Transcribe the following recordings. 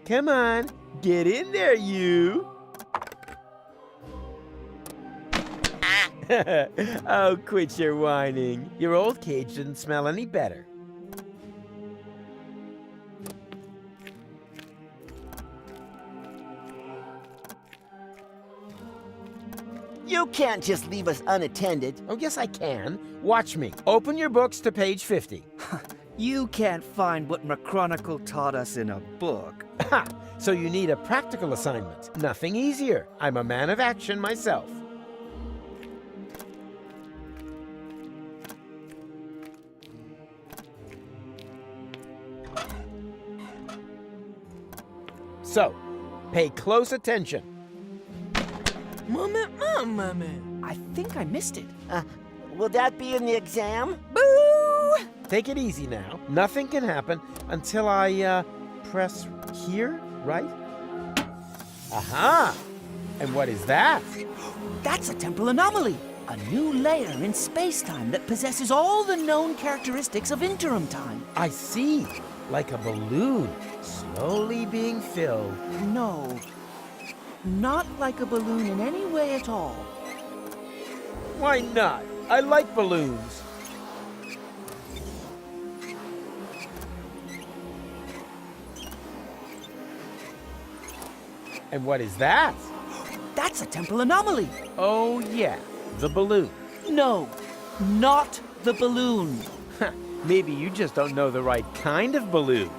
Come on, get in there, you. Oh, quit your whining. Your old cage didn't smell any better. You can't just leave us unattended. Oh, yes, I can. Watch me. Open your books to page 50. You can't find what McChronicle taught us in a book. Ha! So you need a practical assignment. Nothing easier. I'm a man of action myself. So, pay close attention. I think I missed it. Will that be in the exam? Boo! Take it easy now. Nothing can happen until I, press here, right? Aha! And what is that? That's a temporal anomaly. A new layer in space-time that possesses all the known characteristics of interim time. I see. Like a balloon, slowly being filled. No, not like a balloon in any way at all. Why not? I like balloons. And what is that? That's a temporal anomaly. Oh, yeah, the balloon. No, not the balloon. Maybe you just don't know the right kind of balloon.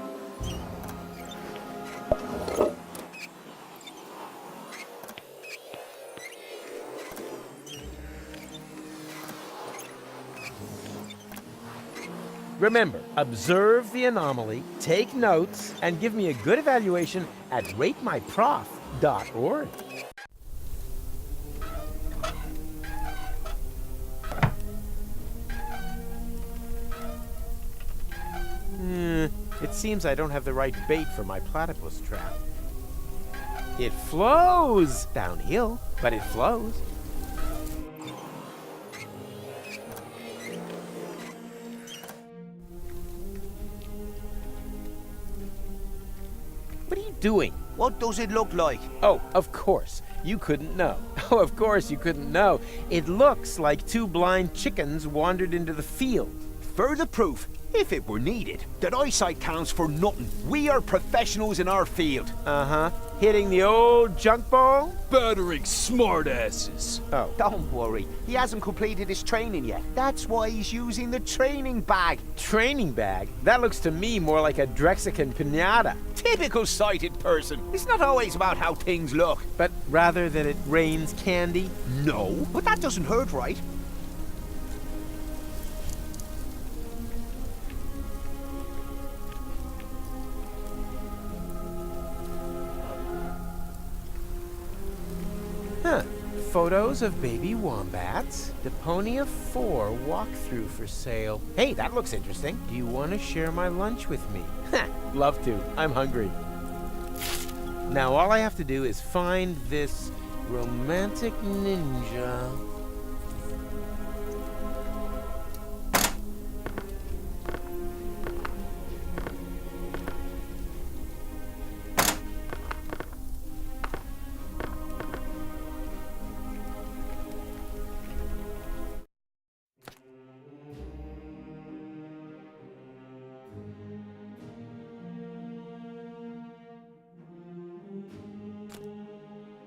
Remember, observe the anomaly, take notes, and give me a good evaluation at ratemyprof.org. It seems I don't have the right bait for my platypus trap. It flows! Downhill, but it flows. What are you doing? What does it look like? Oh, of course. You couldn't know. Oh, of course you couldn't know. It looks like two blind chickens wandered into the field. Further proof, if it were needed, that eyesight counts for nothing. We are professionals in our field. Uh-huh. Hitting the old junk ball? Battering smartasses. Oh. Don't worry, he hasn't completed his training yet. That's why he's using the training bag. Training bag? That looks to me more like a Drexican pinata. Typical sighted person. It's not always about how things look. But rather that it rains candy? No, but that doesn't hurt, right? Huh. Photos of baby wombats. Deponia 4 walkthrough for sale. Hey, that looks interesting. Do you want to share my lunch with me? Love to. I'm hungry. Now all I have to do is find this romantic ninja.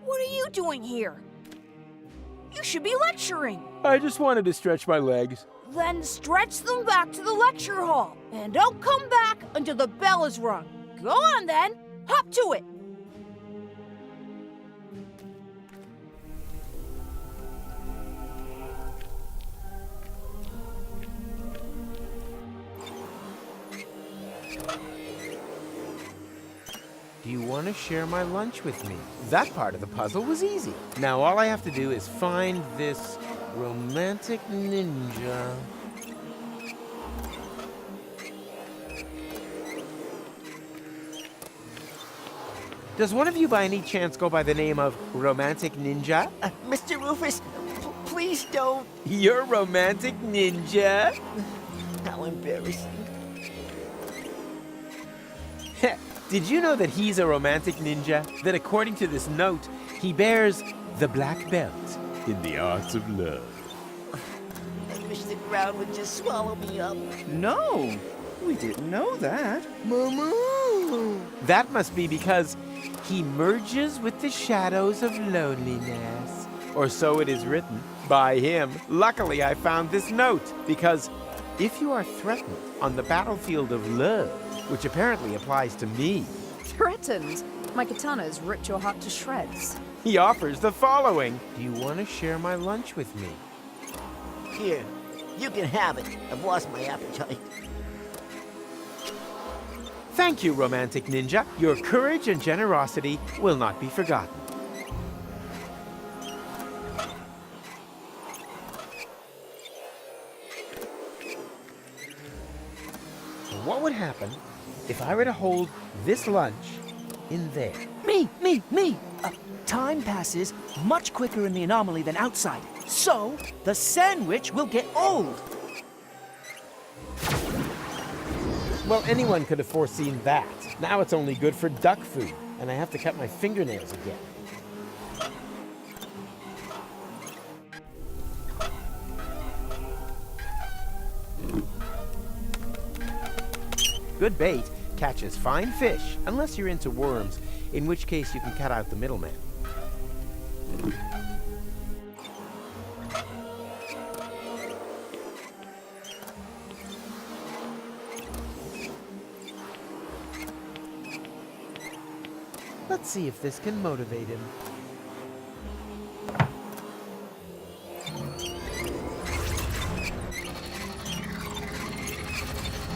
What are you doing here? You should be lecturing. I just wanted to stretch my legs. Then stretch them back to the lecture hall. And don't come back until the bell is rung. Go on then. Hop to it. Do you want to share my lunch with me? That part of the puzzle was easy. Now all I have to do is find this romantic ninja. Does one of you by any chance go by the name of Romantic Ninja? Mr. Rufus, please don't. You're Romantic Ninja? How embarrassing. Did you know that he's a romantic ninja? That according to this note, he bears the black belt in the arts of love. I wish the ground would just swallow me up. No, we didn't know that. Moo. That must be because he merges with the shadows of loneliness. Or so it is written by him. Luckily, I found this note because if you are threatened on the battlefield of love, which apparently applies to me, Threatened? My katana's ripped your heart to shreds. he offers the following. Do you want to share my lunch with me? Here, you can have it. I've lost my appetite. Thank you, romantic ninja. Your courage and generosity will not be forgotten. What would happen if I were to hold this lunch in there? Me. Time passes much quicker in the anomaly than outside, so the sandwich will get old. Well, anyone could have foreseen that. Now it's only good for duck food, and I have to cut my fingernails again. Good bait catches fine fish, unless you're into worms, in which case you can cut out the middleman. Let's see if this can motivate him.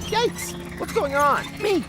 Yikes! What's going on? Me.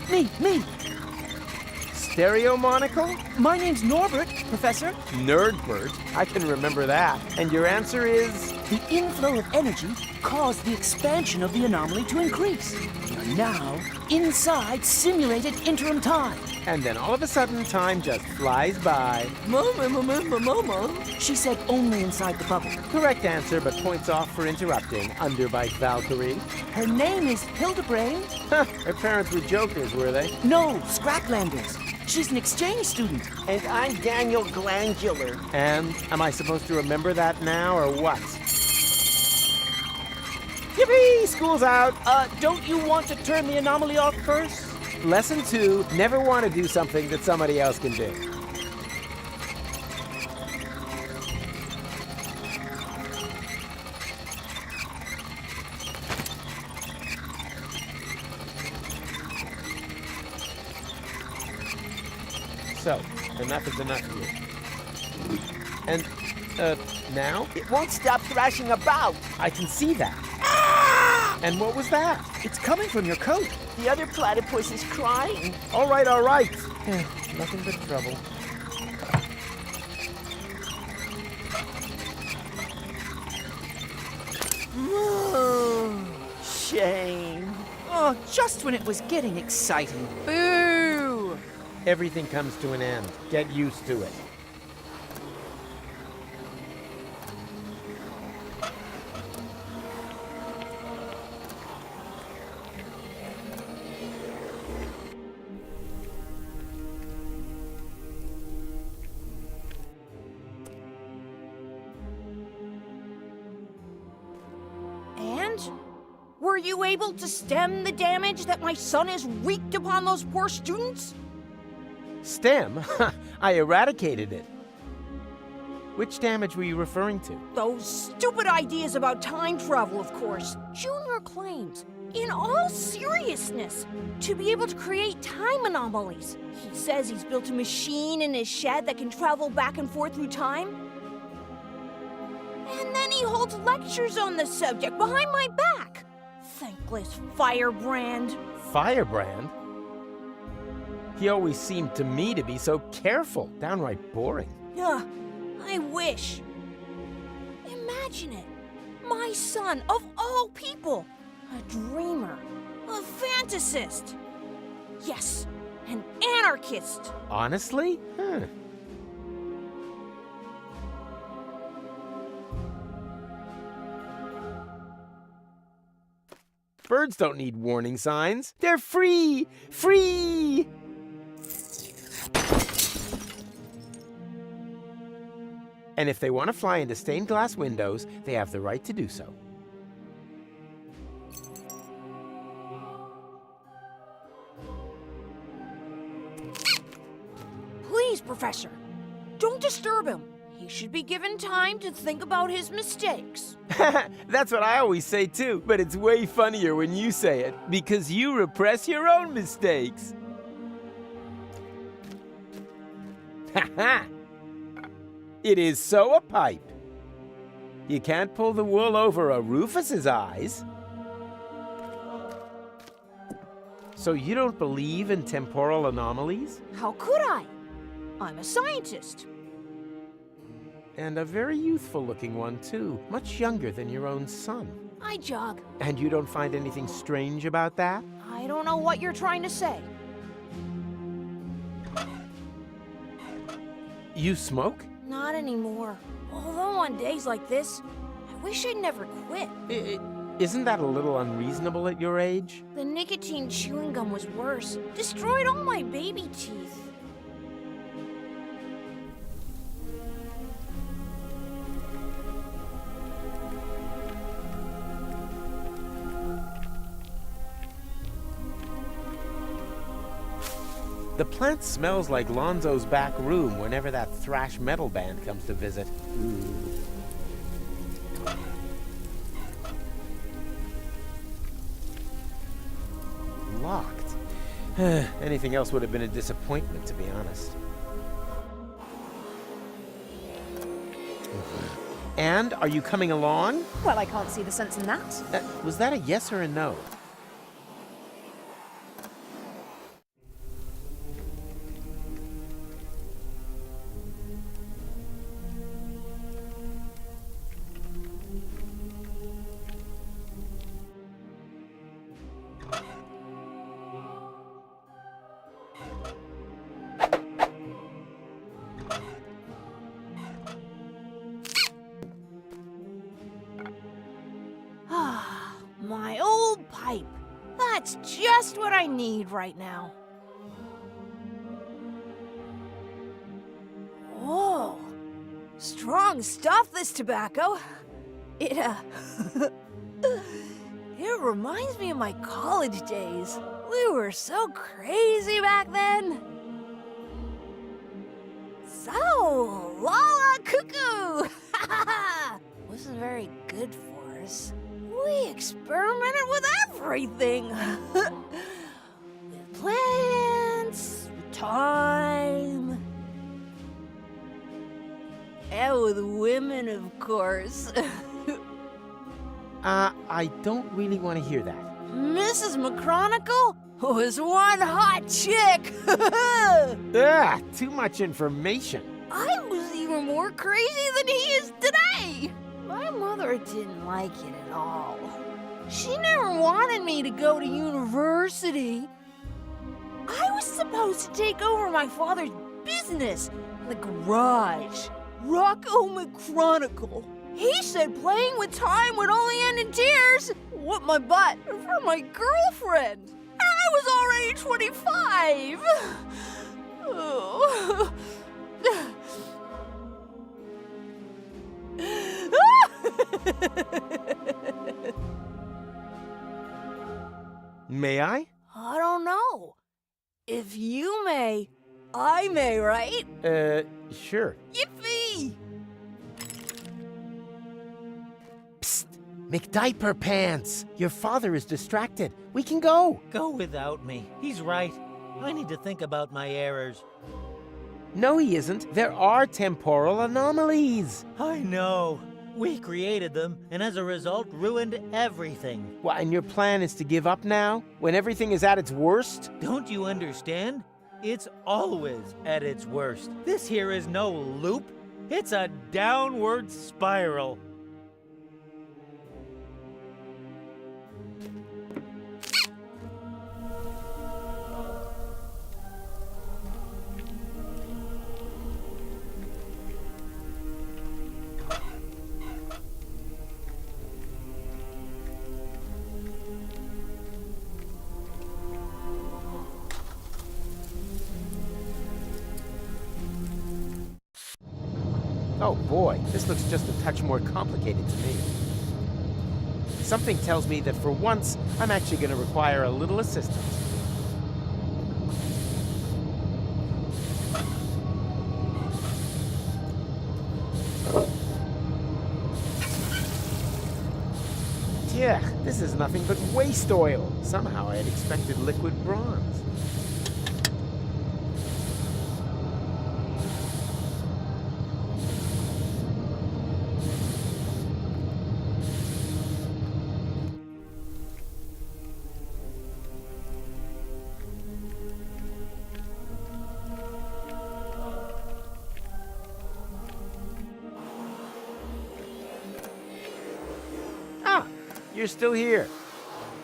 Stereo monocle? My name's Norbert, Professor. Nerdbert? I can remember that. And your answer is? The inflow of energy caused the expansion of the anomaly to increase. We are now inside simulated interim time. And then all of a sudden, time just flies by. Mama. She said only inside the bubble. Correct answer, but points off for interrupting. Underbite Valkyrie. Her name is Hildebrand. Her parents were jokers, were they? No, Scraplanders. She's an exchange student. And I'm Daniel Glandular. And am I supposed to remember that now, or what? Yippee! School's out! Don't you want to turn the anomaly off first? Lesson 2, never want to do something that somebody else can do. So, enough is enough here. And, now? It won't stop thrashing about. I can see that. And what was that? It's coming from your coat. The other platypus is crying. All right. Nothing but trouble. Shame. Oh, just when it was getting exciting. Boo! Everything comes to an end. Get used to it. And? Were you able to stem the damage that my son has wreaked upon those poor students? Stem? I eradicated it. Which damage were you referring to? Those stupid ideas about time travel, of course. Junior claims, in all seriousness, to be able to create time anomalies. He says he's built a machine in his shed that can travel back and forth through time. And then he holds lectures on the subject behind my back. Thankless firebrand. Firebrand? He always seemed to me to be so careful, downright boring. Ugh, I wish. Imagine it. My son, of all people. A dreamer. A fantasist. Yes, an anarchist. Honestly? Birds don't need warning signs. They're free! Free! And if they want to fly into stained glass windows, they have the right to do so. Please, Professor, don't disturb him. He should be given time to think about his mistakes. That's what I always say too, but it's way funnier when you say it, because you repress your own mistakes. Ha! It is so a pipe. You can't pull the wool over a Rufus's eyes. So you don't believe in temporal anomalies? How could I? I'm a scientist. And a very youthful-looking one, too. Much younger than your own son. I jog. And you don't find anything strange about that? I don't know what you're trying to say. You smoke? Not anymore. Although on days like this, I wish I'd never quit. Isn't that a little unreasonable at your age? The nicotine chewing gum was worse. Destroyed all my baby teeth. The plant smells like Lonzo's back room whenever that thrash metal band comes to visit. Locked. Anything else would have been a disappointment, to be honest. And, are you coming along? Well, I can't see the sense in that. Was that a yes or a no? My old pipe. That's just what I need right now. Whoa. Strong stuff, this tobacco. It reminds me of my college days. We were so crazy back then. So, Lala Cuckoo! Wasn't very good for us. We experimented with everything. With plants, with time, and with women, of course. I don't really want to hear that. Mrs. McChronicle was one hot chick. Too much information. I was even more crazy than he is today. My mother didn't like it at all. She never wanted me to go to university. I was supposed to take over my father's business, the garage, Rocco McChronicle. He said playing with time would only end in tears. What my butt for my girlfriend. I was already 25. Oh. May I? I don't know. If you may, I may, right? Sure. Yippee! Psst! McDiaper Pants! Your father is distracted. We can go. Go without me. He's right. I need to think about my errors. No, he isn't. There are temporal anomalies. I know. We created them, and as a result, ruined everything. Well, and your plan is to give up now? When everything is at its worst? Don't you understand? It's always at its worst. This here is no loop. It's a downward spiral. Oh boy, this looks just a touch more complicated to me. Something tells me that for once, I'm actually going to require a little assistance. Yeah, this is nothing but waste oil. Somehow I had expected liquid bronze. Ah, you're still here.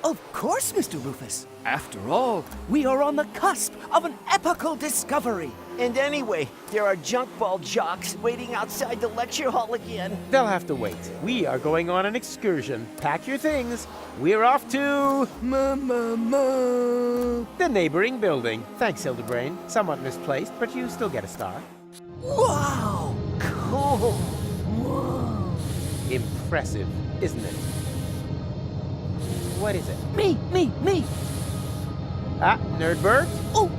Of course, Mr. Rufus. After all, we are on the cusp of an epical discovery. And anyway, there are junk ball jocks waiting outside the lecture hall again. They'll have to wait. We are going on an excursion. Pack your things. We're off to... the neighboring building. Thanks, Hildebrain. Somewhat misplaced, but you still get a star. Wow! Cool. Impressive, isn't it? What is it? Me! Ah, Nerdbird? Oh!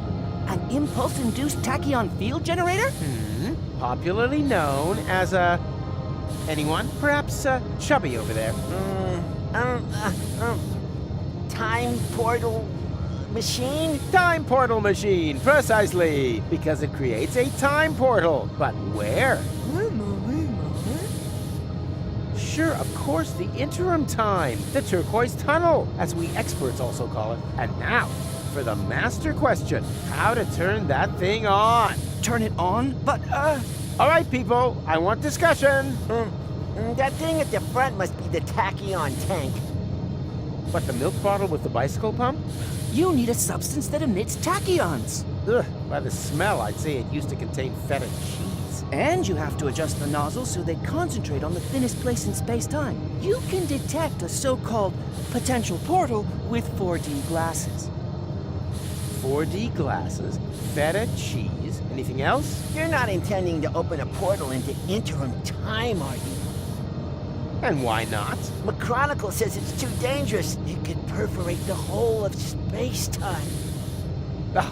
An impulse-induced tachyon field generator? Popularly known as a... anyone? Perhaps Chubby over there. Time portal machine? Time portal machine, precisely, because it creates a time portal. But where? Sure, of course, the interim time, the turquoise tunnel, as we experts also call it. And now, for the master question, how to turn that thing on. Turn it on? But, All right, people, I want discussion. That thing at the front must be the tachyon tank. What, the milk bottle with the bicycle pump? you need a substance that emits tachyons. Ugh, by the smell, I'd say it used to contain feta cheese. And you have to adjust the nozzles so they concentrate on the thinnest place in space-time. You can detect a so-called potential portal with 4D glasses. 4D glasses, feta cheese, anything else? You're not intending to open a portal into interim time, are you? And why not? McChronicle says it's too dangerous. It could perforate the whole of space-time.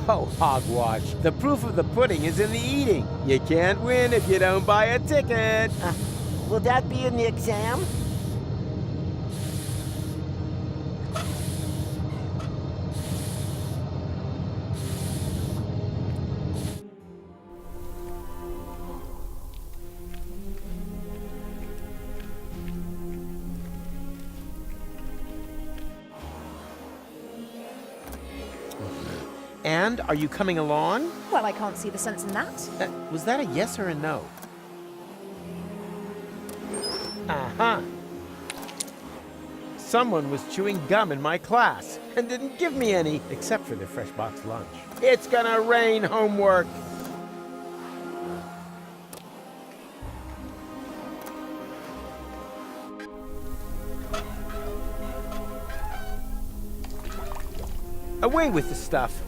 Oh, hogwash. The proof of the pudding is in the eating. You can't win if you don't buy a ticket. Will that be in the exam? And are you coming along? Well, I can't see the sense in that. Was that a yes or a no? Uh-huh. Someone was chewing gum in my class and didn't give me any, except for their fresh box lunch. It's gonna rain homework. Away with the stuff.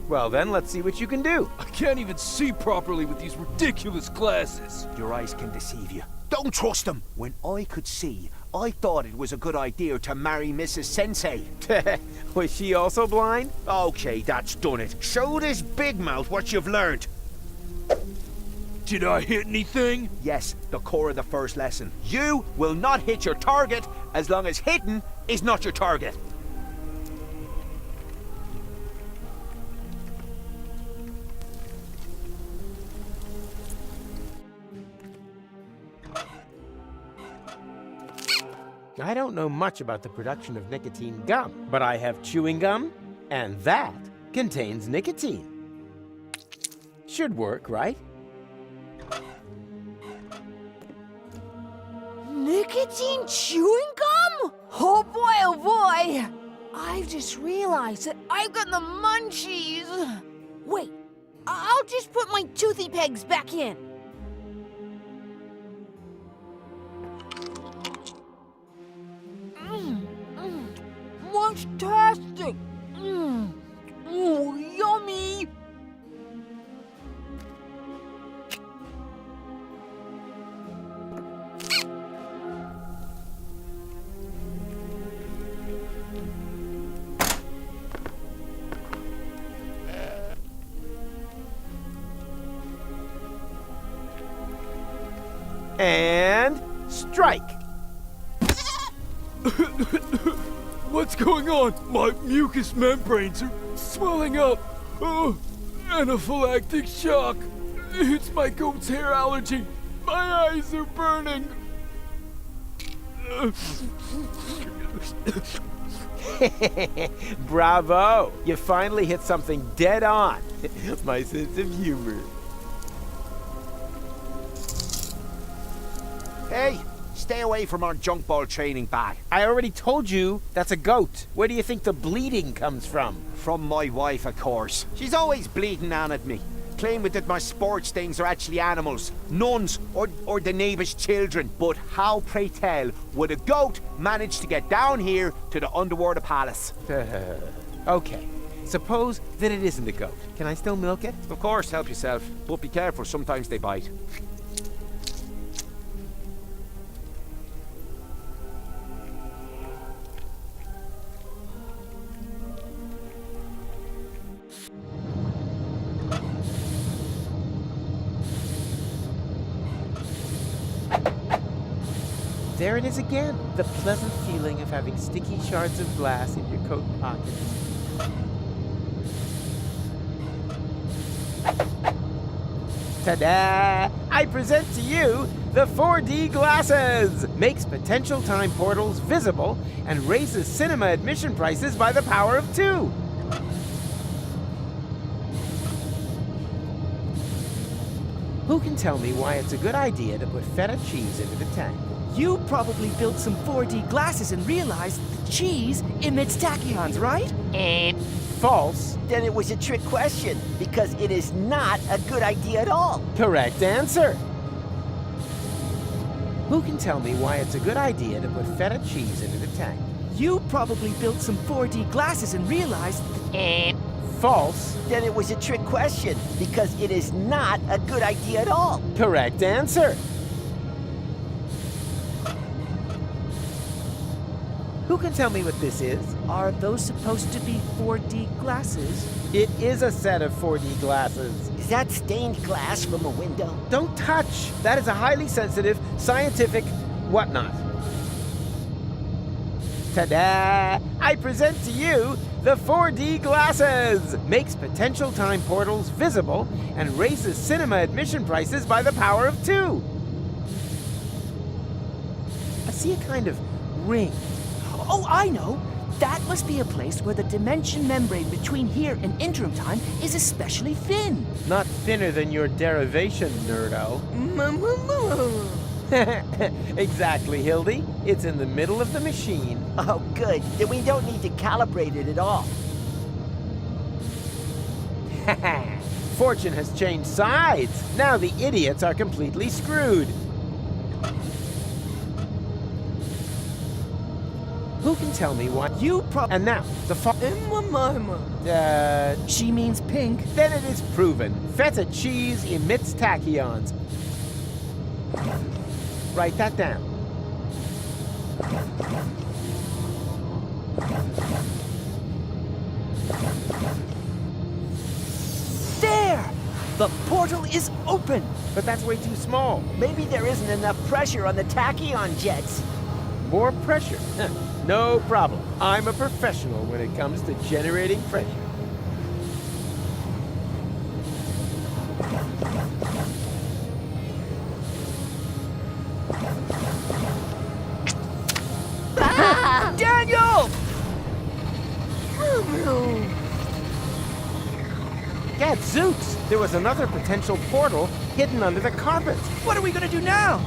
Well then, let's see what you can do. I can't even see properly with these ridiculous glasses. Your eyes can deceive you. Don't trust them. When I could see, I thought it was a good idea to marry Mrs. Sensei. Was she also blind? Okay, that's done it. Show this big mouth what you've learned. Did I hit anything? Yes, the core of the first lesson. You will not hit your target as long as hitting is not your target. I don't know much about the production of nicotine gum, but I have chewing gum, and that contains nicotine. Should work, right? Nicotine chewing gum? Oh boy, I've just realized that I've got the munchies. Wait, I'll just put my toothy pegs back in. fantastic! Mmm. Ooh, yummy! And strike. What's going on? My mucous membranes are swelling up. Oh, anaphylactic shock. It's my goat's hair allergy. My eyes are burning. Bravo! You finally hit something dead on. My sense of humor. Hey, stay away from our junk ball training bag. I already told you that's a goat. Where do you think the bleeding comes from? From my wife, of course. She's always bleeding on at me, claiming that my sports things are actually animals, nuns, or the neighbour's children. But how, pray tell, would a goat manage to get down here to the underwater palace? Okay, suppose that it isn't a goat. Can I still milk it? Of course, help yourself, but be careful, sometimes they bite. There it is again. The pleasant feeling of having sticky shards of glass in your coat pockets. Ta-da! I present to you the 4D glasses! Makes potential time portals visible and raises cinema admission prices by the power of 2. Who can tell me why it's a good idea to put feta cheese into the tank? You probably built some 4D glasses and realized the cheese emits tachyons, right? False. Then it was a trick question, because it is not a good idea at all. Correct answer. Who can tell me why it's a good idea to put feta cheese into the tank? You probably built some 4D glasses and realized False. Then it was a trick question, because it is not a good idea at all. Correct answer. Who can tell me what this is? Are those supposed to be 4D glasses? It is a set of 4D glasses. Is that stained glass from a window? Don't touch. That is a highly sensitive, scientific whatnot. Ta-da! I present to you the 4D glasses! Makes potential time portals visible and raises cinema admission prices by the power of 2. I see a kind of ring. Oh, I know! That must be a place where the dimension membrane between here and interim time is especially thin. Not thinner than your derivation, nerdo. Exactly, Hildy. It's in the middle of the machine. Oh, good. Then we don't need to calibrate it at all. Fortune has changed sides. Now the idiots are completely screwed. Who can tell me what And now, the She means pink. Then it is proven. Feta cheese emits tachyons. Write that down. There! The portal is open! But that's way too small. Maybe there isn't enough pressure on the tachyon jets. More pressure. No problem. I'm a professional when it comes to generating pressure. Daniel! Gadzooks! There was another potential portal hidden under the carpet. What are we gonna do now?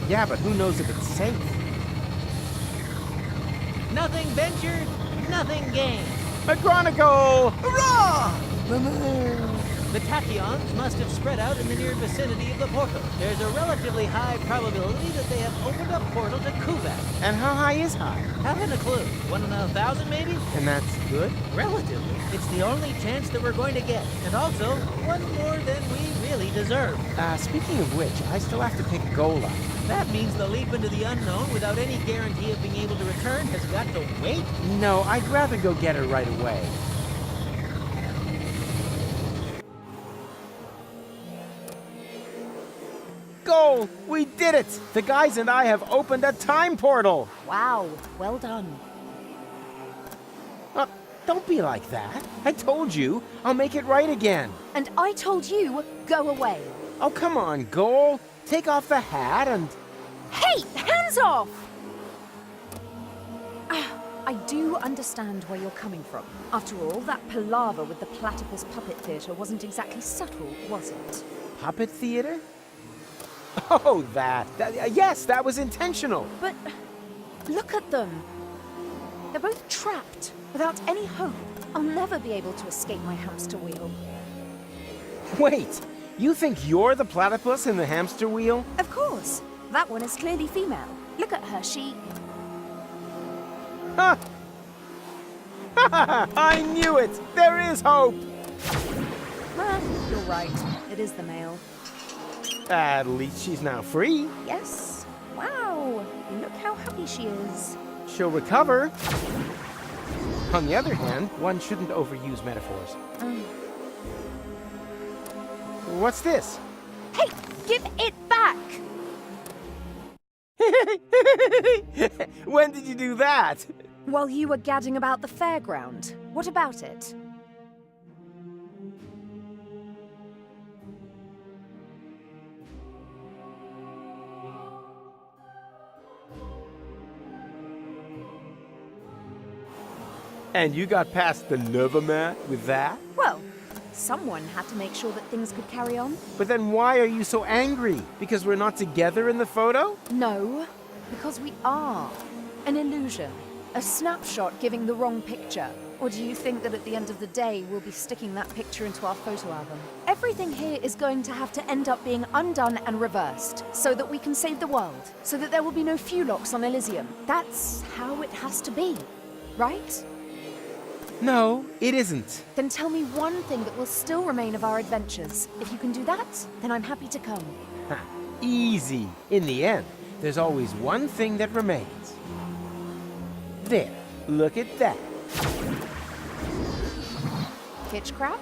Yeah, but who knows if it's safe? Nothing ventured, nothing gained. McGonagall! Hurrah! The tachyons must have spread out in the near vicinity of the portal. There's a relatively high probability that they have opened a portal to Kuvak. And how high is high? Haven't a clue. 1 in 1,000 maybe? And that's good? Relatively. It's the only chance that we're going to get. And also, one more than we really deserve. Speaking of which, I still have to pick a goal up. That means the leap into the unknown without any guarantee of being able to return has got to wait. No, I'd rather go get her right away. Goal! We did it! The guys and I have opened a time portal! Wow, well done. Don't be like that. I told you, I'll make it right again. And I told you, go away. Oh, come on, Goal. Take off the hat and... Hey, hands off! I do understand where you're coming from. After all, that palaver with the platypus puppet theater wasn't exactly subtle, was it? Puppet theater? Oh, that. Yes, that was intentional. But look at them. They're both trapped, without any hope. I'll never be able to escape my hamster wheel. Wait, you think you're the platypus in the hamster wheel? Of course. That one is clearly female. Look at her, she... Ha! I knew it! There is hope! You're right. It is the male. At least she's now free. Yes. Wow. Look how happy she is. She'll recover. On the other hand, one shouldn't overuse metaphors. What's this? Hey, give it back! When did you do that? While you were gadding about the fairground. What about it? And you got past the Nevermat with that? Well, someone had to make sure that things could carry on. But then why are you so angry? Because we're not together in the photo? No, because we are. An illusion. A snapshot giving the wrong picture. Or do you think that at the end of the day, we'll be sticking that picture into our photo album? Everything here is going to have to end up being undone and reversed, so that we can save the world, so that there will be no Fulocks on Elysium. That's how it has to be, right? No, it isn't. Then tell me one thing that will still remain of our adventures. If you can do that, then I'm happy to come. Ha, easy. In the end, there's always one thing that remains. There, look at that. Kitch crab?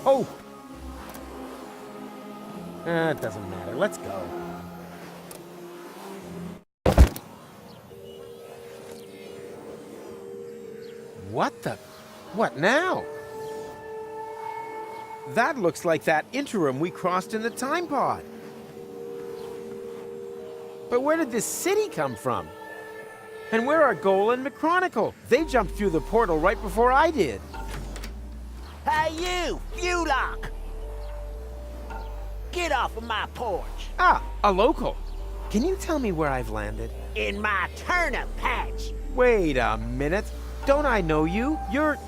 Hope. It doesn't matter. Let's go. What the? What now? That looks like that interim we crossed in the time pod. But where did this city come from? And where are Goal and McChronicle? They jumped through the portal right before I did. Hey, you, Fulock! Get off of my porch. Ah, a local. Can you tell me where I've landed? In my turnip patch. Wait a minute. Don't I know you? You're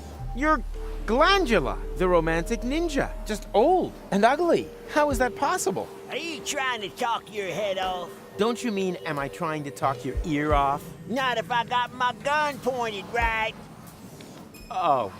Glandula, the romantic ninja. Just old and ugly. How is that possible? Are you trying to talk your head off? Don't you mean, am I trying to talk your ear off? Not if I got my gun pointed right. Oh,